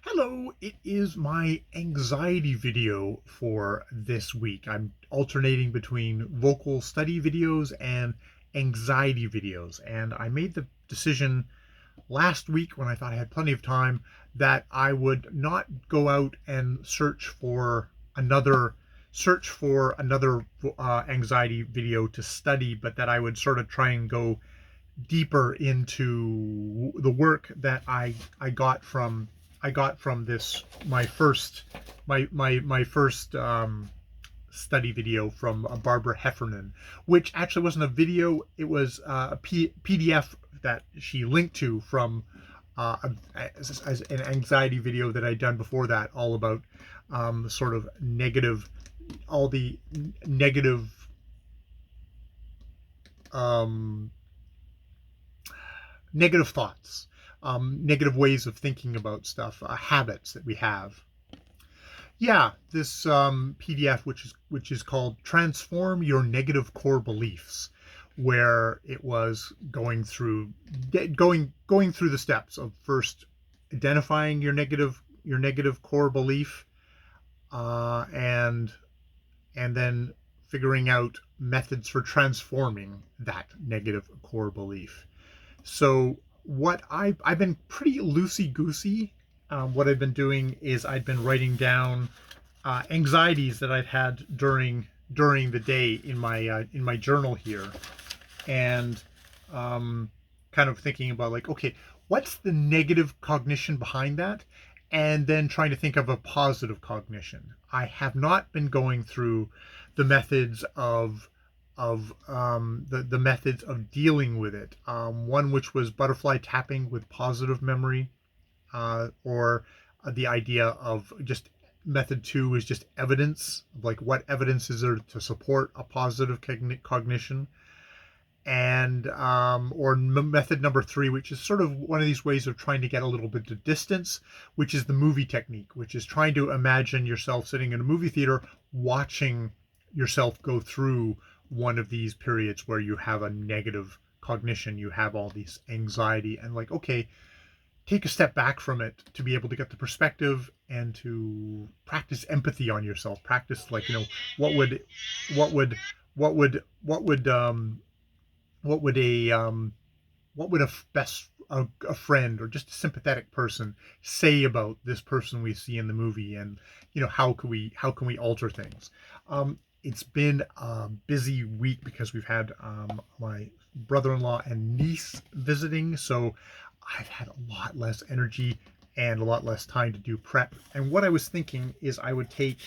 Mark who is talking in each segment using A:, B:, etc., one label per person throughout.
A: Hello, it is my anxiety video for this week. I'm alternating between vocal study videos and anxiety videos. And I made the decision last week when I thought I had plenty of time that I would not go out and search for another anxiety video to study, but that I would sort of try and go deeper into the work that I got from this my first study video from Barbara Heffernan, which actually wasn't a video. It was a PDF that she linked to from as an anxiety video that I'd done before that, all about sort of all the negative um, negative thoughts, negative ways of thinking about stuff, habits that we have. Yeah, this PDF, which is called "Transform Your Negative Core Beliefs," where it was going through the steps of first identifying your negative core belief, and then figuring out methods for transforming that negative core belief. So I've been pretty loosey goosey. What I've been doing is I've been writing down anxieties that I've had during the day in my journal here, and kind of thinking about, like, okay, what's the negative cognition behind that, and then trying to think of a positive cognition. I have not been going through the methods of the methods of dealing with it. One which was butterfly tapping with positive memory, or the idea of just method two is just evidence, like what evidence is there to support a positive cognition, and or method number three, which is sort of one of these ways of trying to get a little bit of distance, which is the movie technique, which is trying to imagine yourself sitting in a movie theater watching yourself go through one of these periods where you have a negative cognition, you have all these anxiety, and, like, okay, take a step back from it to be able to get the perspective and to practice empathy on yourself. Practice, like, what would what would what would what would what would a best a friend or just a sympathetic person say about this person we see in the movie, and how can we alter things. It's been a busy week because we've had my brother-in-law and niece visiting, so I've had a lot less energy and a lot less time to do prep. And what I was thinking is I would take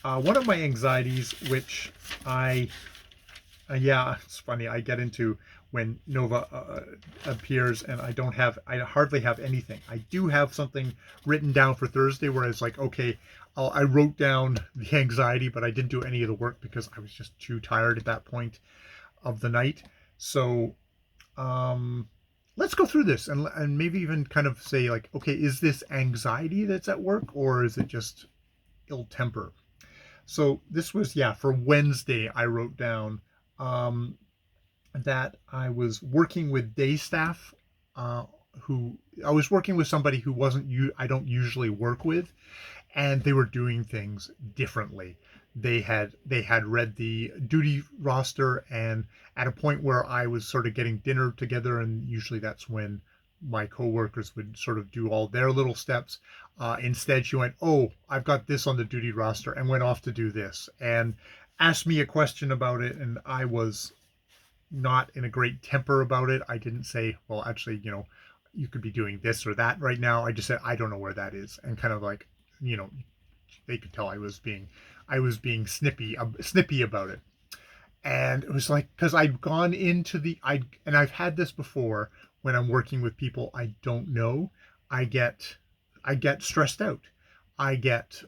A: one of my anxieties, which yeah, it's funny. I get into when Nova appears, and I hardly have anything. I do have something written down for Thursday where I was like, okay, I wrote down the anxiety, but I didn't do any of the work because I was just too tired at that point of the night. So, let's go through this, and maybe even kind of say, like, okay, is this anxiety that's at work, or is it just ill temper? So this was, yeah, for Wednesday. I wrote down that I was working with day staff, uh, who I was working with somebody who wasn't I don't usually work with, and they were doing things differently. They had read the duty roster, and at a point where I was sort of getting dinner together, and usually that's when my coworkers would sort of do all their little steps. Instead, she went, "Oh, I've got this on the duty roster," and went off to do this, and asked me a question about it, and I was not in a great temper about it. I didn't say, well, actually, you could be doing this or that right now. I just said, I don't know where that is, and kind of like, you know, they could tell I was being snippy about it. And it was like, because I'd gone into and I've had this before when I'm working with people I don't know. I get I get stressed out. I get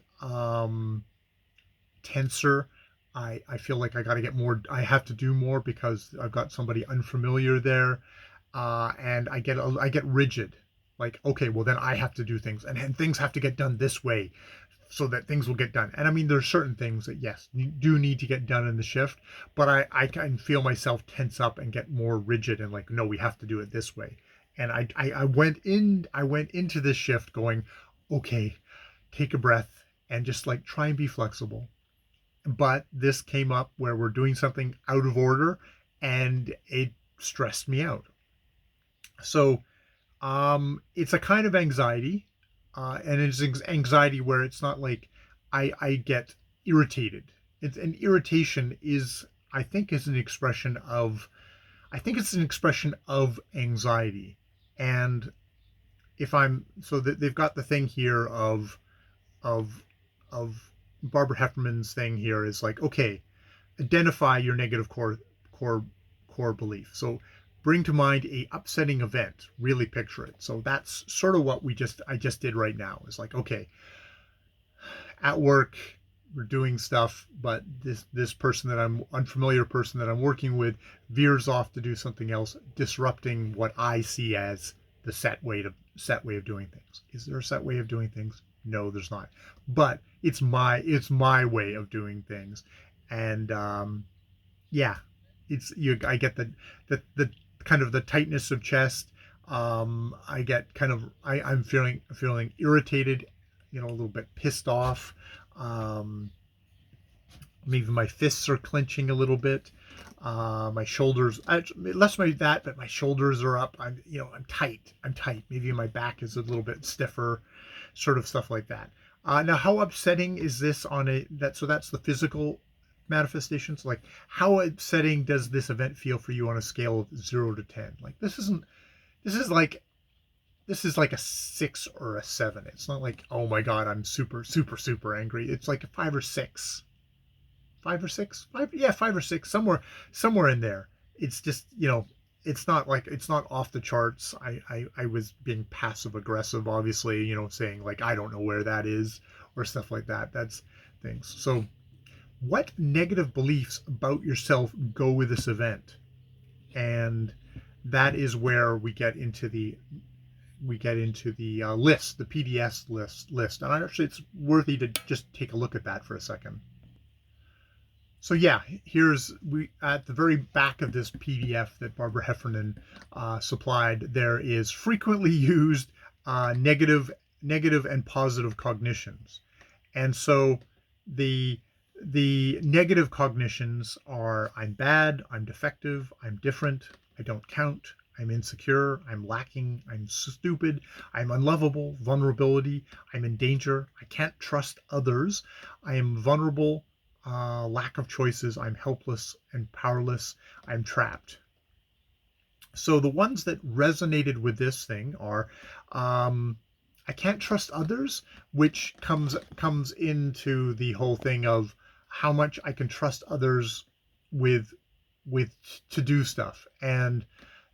A: tenser. I feel like I got to get more. I have to do more because I've got somebody unfamiliar there, and I get rigid. Like, okay, well then I have to do things, and things have to get done this way, so that things will get done. And I mean, there's certain things that, yes, you do need to get done in the shift, but I can feel myself tense up and get more rigid, and like, no, we have to do it this way. And I went into this shift going, okay, take a breath and just like try and be flexible. But this came up where we're doing something out of order and it stressed me out. So it's a kind of anxiety, and it's anxiety where it's not like I get irritated. It's an irritation is I think is an expression of I think it's an expression of anxiety. And if I'm so that they've got the thing here of of Barbara Hefferman's thing here is like, okay, identify your negative core core belief. So bring to mind a upsetting event, really picture it. So that's sort of what I just did right now. It's like, okay, at work we're doing stuff, but this person that I'm unfamiliar person that I'm working with veers off to do something else, disrupting what I see as the set way of doing things. Is there a set way of doing things? No, there's not. But it's my way of doing things. And yeah, it's you I get the kind of the tightness of chest. I get kind of I'm feeling irritated, a little bit pissed off. um Maybe my fists are clenching a little bit. My shoulders, less maybe that, but my shoulders are up. I'm tight. Maybe my back is a little bit stiffer, sort of stuff like that. Now, how upsetting is this so that's the physical manifestations. Like, how upsetting does this event feel for you on a scale of 0 to 10? Like, this is like, this is like a 6 or a 7. It's not like, oh my God, I'm super, super, super angry. It's like a 5 or 6. 5 or 6, yeah, 5 or 6, somewhere in there. It's just, it's not off the charts. I was being passive aggressive, obviously, saying like, I don't know where that is, or stuff like that. That's things. So what negative beliefs about yourself go with this event? And that is where we get into the list, the PDS list. And actually, it's worthy to just take a look at that for a second. So yeah, we at the very back of this PDF that Barbara Heffernan supplied. There is frequently used negative and positive cognitions, and so the negative cognitions are: I'm bad, I'm defective, I'm different, I don't count, I'm insecure, I'm lacking, I'm stupid, I'm unlovable, vulnerability, I'm in danger, I can't trust others, I am vulnerable, lack of choices, I'm helpless and powerless, I'm trapped. So the ones that resonated with this thing are I can't trust others, which comes into the whole thing of how much I can trust others with with to do stuff. And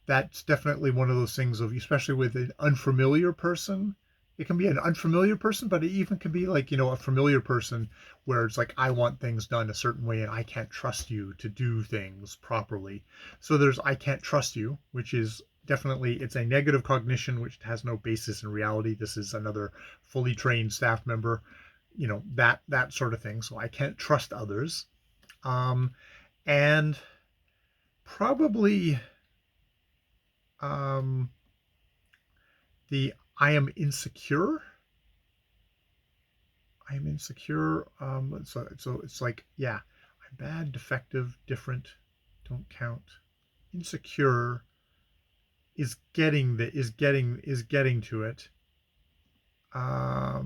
A: that's definitely one of those things of, especially with an unfamiliar person. It can be an unfamiliar person, but it even can be like, a familiar person where it's like, I want things done a certain way and I can't trust you to do things properly. So there's I can't trust you, which is definitely, it's a negative cognition, which has no basis in reality. This is another fully trained staff member, that sort of thing. So I can't trust others. And probably the I am insecure. I'm insecure. So it's like, yeah, I'm bad, defective, different, don't count. Insecure is getting to it. I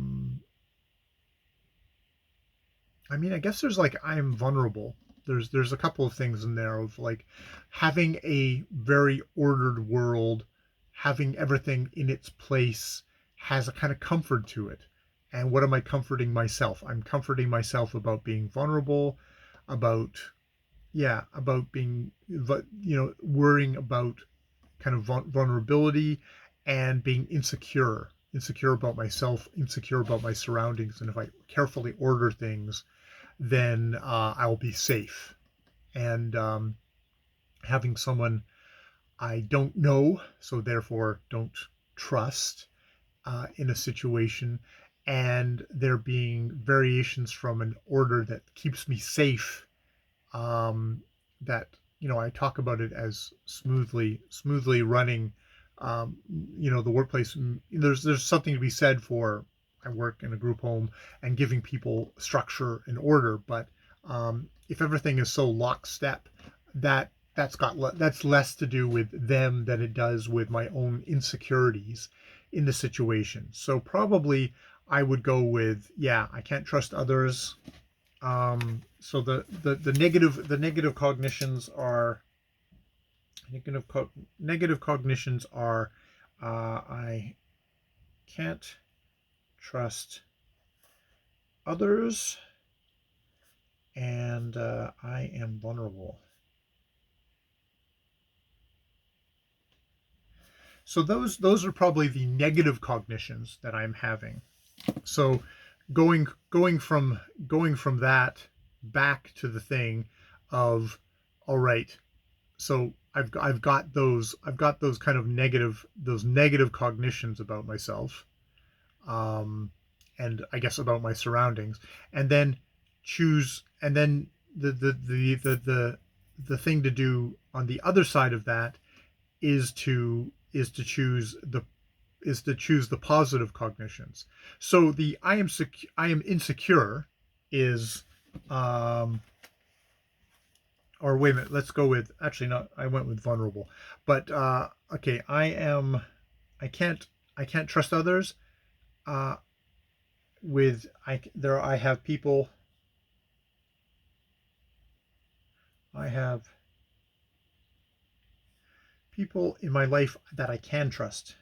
A: guess there's like, I'm vulnerable. There's a couple of things in there of like having a very ordered world, having everything in its place has a kind of comfort to it. And what am I comforting myself? I'm comforting myself about being vulnerable, about about being, worrying about kind of vulnerability, and being insecure about myself, insecure about my surroundings. And if I carefully order things, then I'll be safe. And having someone I don't know, so therefore don't trust, in a situation, and there being variations from an order that keeps me safe, that I talk about it as smoothly running, the workplace. There's something to be said for I work in a group home and giving people structure and order. But if everything is so lockstep, that's less to do with them than it does with my own insecurities in the situation. So probably I would go with, yeah, I can't trust others. So the negative cognitions are negative cognitions are I can't trust others, and I am vulnerable. So those are probably the negative cognitions that I'm having. So going from that back to the thing of, all right, so I've got those kind of negative cognitions about myself, um, and I guess about my surroundings, and then the thing to do on the other side of that is to choose the positive cognitions. So the I am insecure is, or wait a minute, let's go with, actually not, I went with vulnerable, but okay, I can't trust others. Uh, with I have people, I have people in my life that I can trust.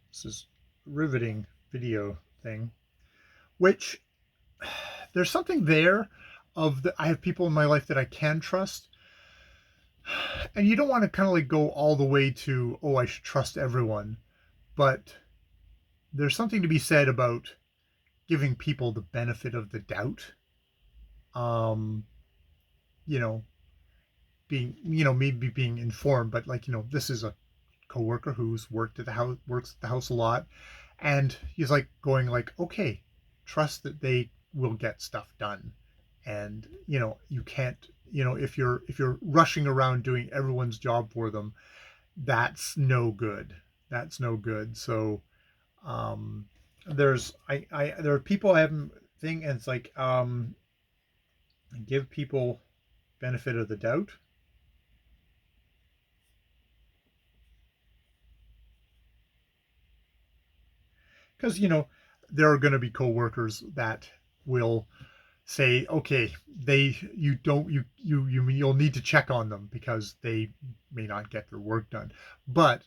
A: This is riveting video thing, which there's something there of I have people in my life that I can trust, and you don't want to kind of like go all the way to, oh, I should trust everyone, but there's something to be said about giving people the benefit of the doubt. Um, you know, maybe being informed, but like, this is a coworker who's works at the house a lot, and he's like going like, okay, trust that they will get stuff done. And you can't, if you're rushing around doing everyone's job for them, that's no good. That's no good. So there's there are people I haven't thing, and it's like, give people benefit of the doubt, because there are going to be coworkers that will say, okay, you'll need to check on them because they may not get their work done. But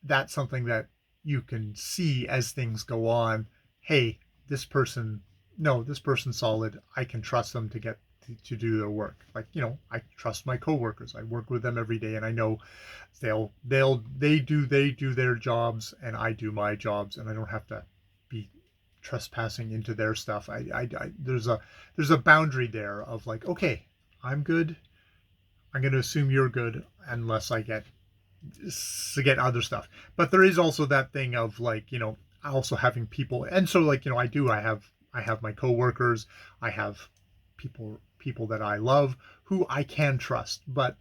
A: that's something that you can see as things go on. Hey, this person, no, this person's solid. I can trust them to do their work. Like, I trust my coworkers. I work with them every day, and I know they do their jobs, and I do my jobs, and I don't have to be trespassing into their stuff. There's a boundary there of like, okay, I'm good. I'm going to assume you're good unless I get other stuff. But there is also that thing of like, also having people, and so like, I have my coworkers, I have people that I love who I can trust, but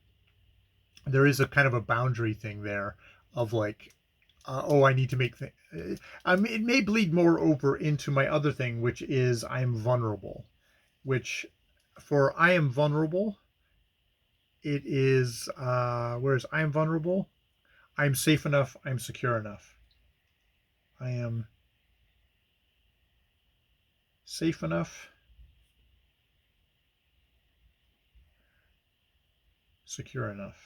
A: there is a kind of a boundary thing there of like, oh, I need to make things. It may bleed more over into my other thing, which is I am vulnerable. Which, for I am vulnerable, it is, whereas I am vulnerable, I'm safe enough, I'm secure enough. I am safe enough, secure enough.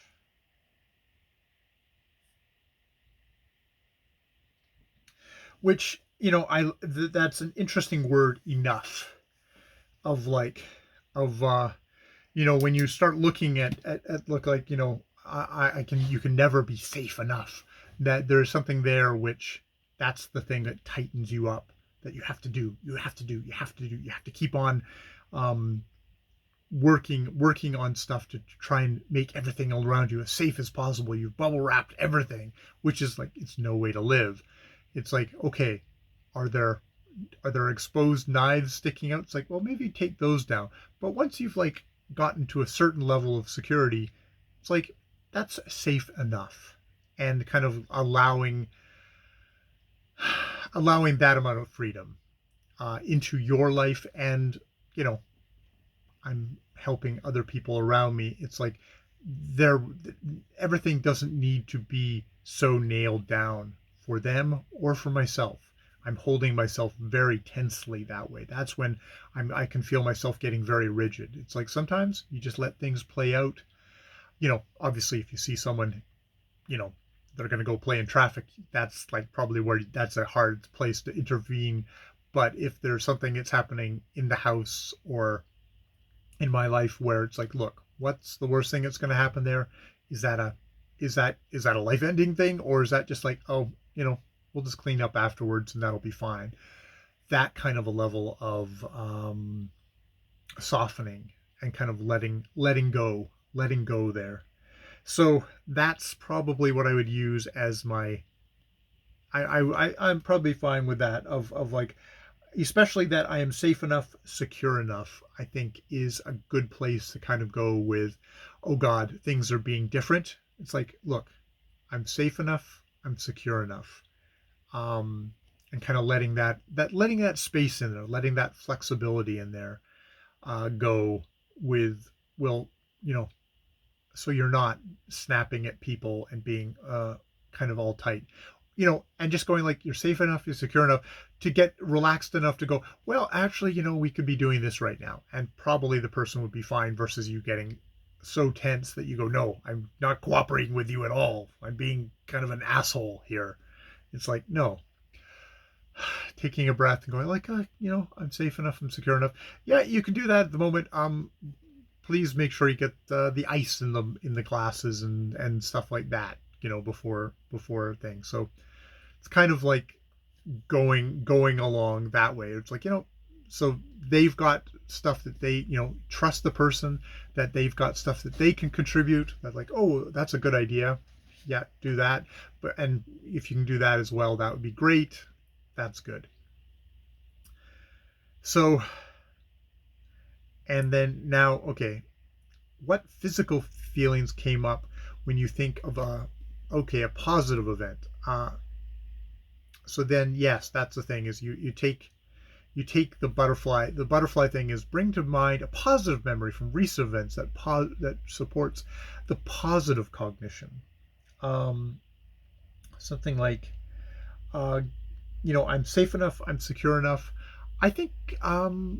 A: Which, that's an interesting word, enough. Of like, of when you start looking at look like, you can never be safe enough. That there's something there which, that's the thing that tightens you up, that you have to do, you have to keep on working on stuff to try and make everything around you as safe as possible. You've bubble wrapped everything, which is like, it's no way to live. It's like, okay, are there exposed knives sticking out? It's like, well, maybe take those down. But once you've like gotten to a certain level of security, it's like, that's safe enough, and kind of allowing that amount of freedom into your life. And you know, I'm helping other people around me. It's like there, everything doesn't need to be so nailed down for them or for myself. I'm holding myself very tensely that way. That's when I can feel myself getting very rigid. It's like sometimes you just let things play out. You know, obviously, if you see someone, you know, they're going to go play in traffic, that's like probably where that's a hard place to intervene. But if there's something that's happening in the house or in my life where it's like, look, what's the worst thing that's going to happen there? Is that a is that a life ending thing, or is that just like, oh, you know, we'll just clean up afterwards and that'll be fine? That kind of a level of softening and kind of letting go there. So that's probably what I would use as my. I'm probably fine with that. Of like, especially that I am safe enough, secure enough, I think is a good place to kind of go with, oh God, things are being different. It's like, look, I'm safe enough, I'm secure enough. And kind of letting that space in there, letting that flexibility in there go with, well, you know, so you're not snapping at people and being kind of all tight, you know, and just going like, you're safe enough, you're secure enough to get relaxed enough to go, well, actually, you know, we could be doing this right now, and probably the person would be fine, versus you getting so tense that you go, no, I'm not cooperating with you at all, I'm being kind of an asshole here. It's like, no, taking a breath and going like, you know, I'm safe enough, I'm secure enough. Yeah, you can do that at the moment. Please make sure you get the ice in the glasses and stuff like that, you know, before things. So it's kind of like going along that way. It's like, you know, so they've got stuff that they, you know, trust the person that they've got stuff that they can contribute. That like, oh, that's a good idea. Yeah, do that. But and if you can do that as well, that would be great. That's good. So, and then now, okay, what physical feelings came up when you think of a positive event? So then, yes, that's the thing, is you take the butterfly thing is bring to mind a positive memory from recent events that supports the positive cognition. Um, Something like, uh, you know, I'm safe enough, I'm secure enough. I think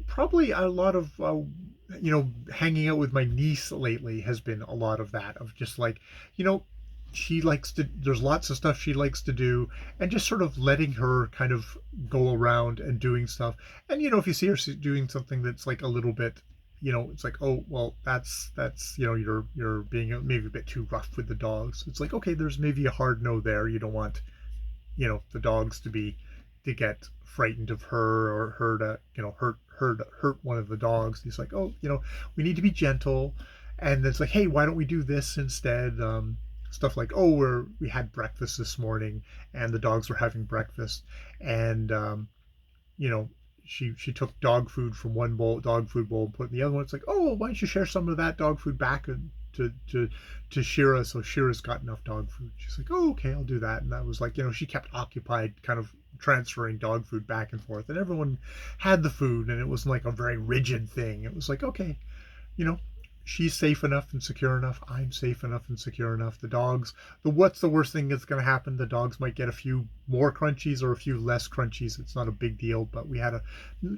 A: probably a lot of you know, hanging out with my niece lately has been a lot of that, of just like, you know, she likes to, there's lots of stuff she likes to do, and just sort of letting her kind of go around and doing stuff. And you know, if you see her doing something that's like a little bit, you know, it's like, oh well, that's you know, you're being maybe a bit too rough with the dogs. It's like, okay, there's maybe a hard no there. You don't want, you know, the dogs to get frightened of her, or her to, you know, hurt one of the dogs. He's like, oh, you know, we need to be gentle. And it's like, hey, why don't we do this instead? Stuff like, oh, we had breakfast this morning, and the dogs were having breakfast, and you know, she took dog food from one dog food bowl, and put in the other one. It's like, oh, well, why don't you share some of that dog food back to Shira, so Shira's got enough dog food. She's like, oh, okay, I'll do that. And that was like, you know, she kept occupied, kind of transferring dog food back and forth, and everyone had the food, and it wasn't like a very rigid thing. It was like, okay, you know, she's safe enough and secure enough, I'm safe enough and secure enough. The dogs, what's the worst thing that's going to happen? The dogs might get a few more crunchies or a few less crunchies. It's not a big deal, but we had a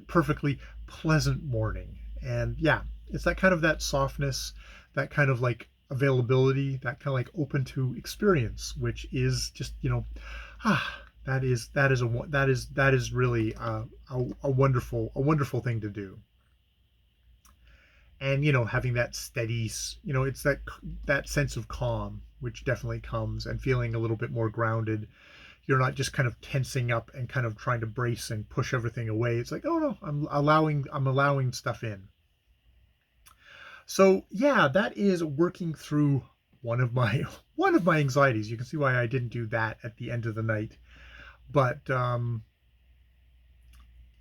A: perfectly pleasant morning. And yeah, it's that kind of, that softness, that kind of like availability, that kind of like open to experience, which is just, you know, that is really a wonderful thing to do. And you know, having that steady, you know, it's that sense of calm, which definitely comes, and feeling a little bit more grounded. You're not just kind of tensing up and kind of trying to brace and push everything away. It's like, oh no, I'm allowing stuff in. So yeah, that is working through one of my one of my anxieties. You can see why I didn't do that at the end of the night. But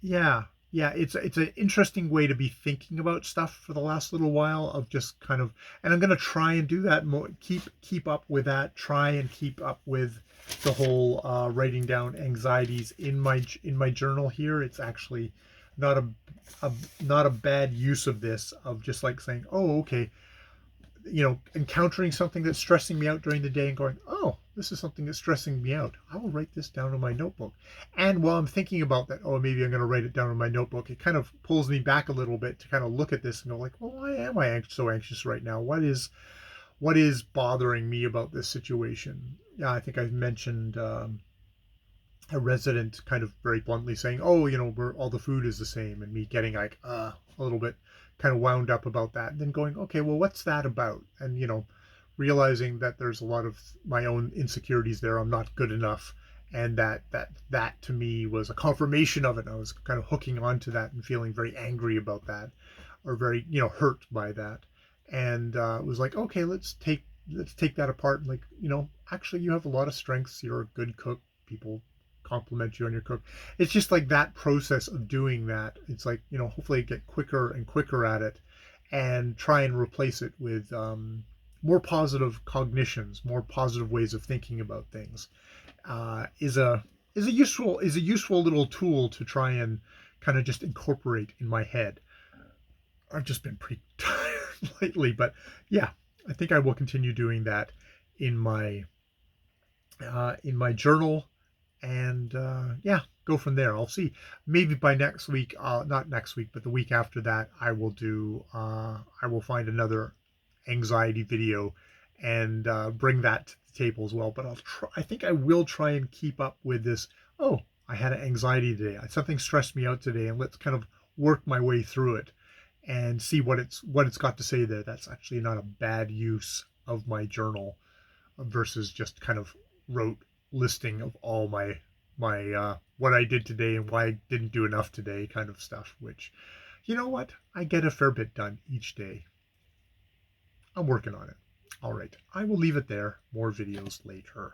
A: yeah, yeah, it's an interesting way to be thinking about stuff for the last little while, of just kind of, and I'm gonna try and do that more, keep up with that, try and keep up with the whole writing down anxieties in my journal here. It's actually not a not a bad use of this, of just like saying, oh, okay, encountering something that's stressing me out during the day and going, oh, this is something that's stressing me out. I will write this down in my notebook. And while I'm thinking about that, oh, maybe I'm going to write it down in my notebook, it kind of pulls me back a little bit to kind of look at this and go like, well, why am I so anxious right now? What is bothering me about this situation? Yeah, I think I've mentioned a resident kind of very bluntly saying, "Oh, all the food is the same," and me getting like a little bit kind of wound up about that, and then going, "Okay, well, what's that about?" And realizing that there's a lot of my own insecurities there. I'm not good enough, and that to me was a confirmation of it. I was kind of hooking onto that and feeling very angry about that, or very hurt by that, and it was like, okay, let's take that apart, and like, actually, you have a lot of strengths. You're a good cook. People compliment you on your cook. It's just like that process of doing that. It's like, hopefully get quicker and quicker at it, and try and replace it with more positive cognitions, more positive ways of thinking about things. Is a useful little tool to try and kind of just incorporate in my head. I've just been pretty tired lately, but yeah, I think I will continue doing that in my journal, and yeah, go from there. I'll see. Maybe by next week, not next week, but the week after that, I will find another anxiety video and bring that to the table as well. But I think I will try and keep up with this. Oh, I had an anxiety today. Something stressed me out today, and let's kind of work my way through it and see what it's got to say there. That's actually not a bad use of my journal versus just kind of rote listing of all my what I did today and why I didn't do enough today kind of stuff, which, you know what? I get a fair bit done each day. I'm working on it. All right. I will leave it there. More videos later.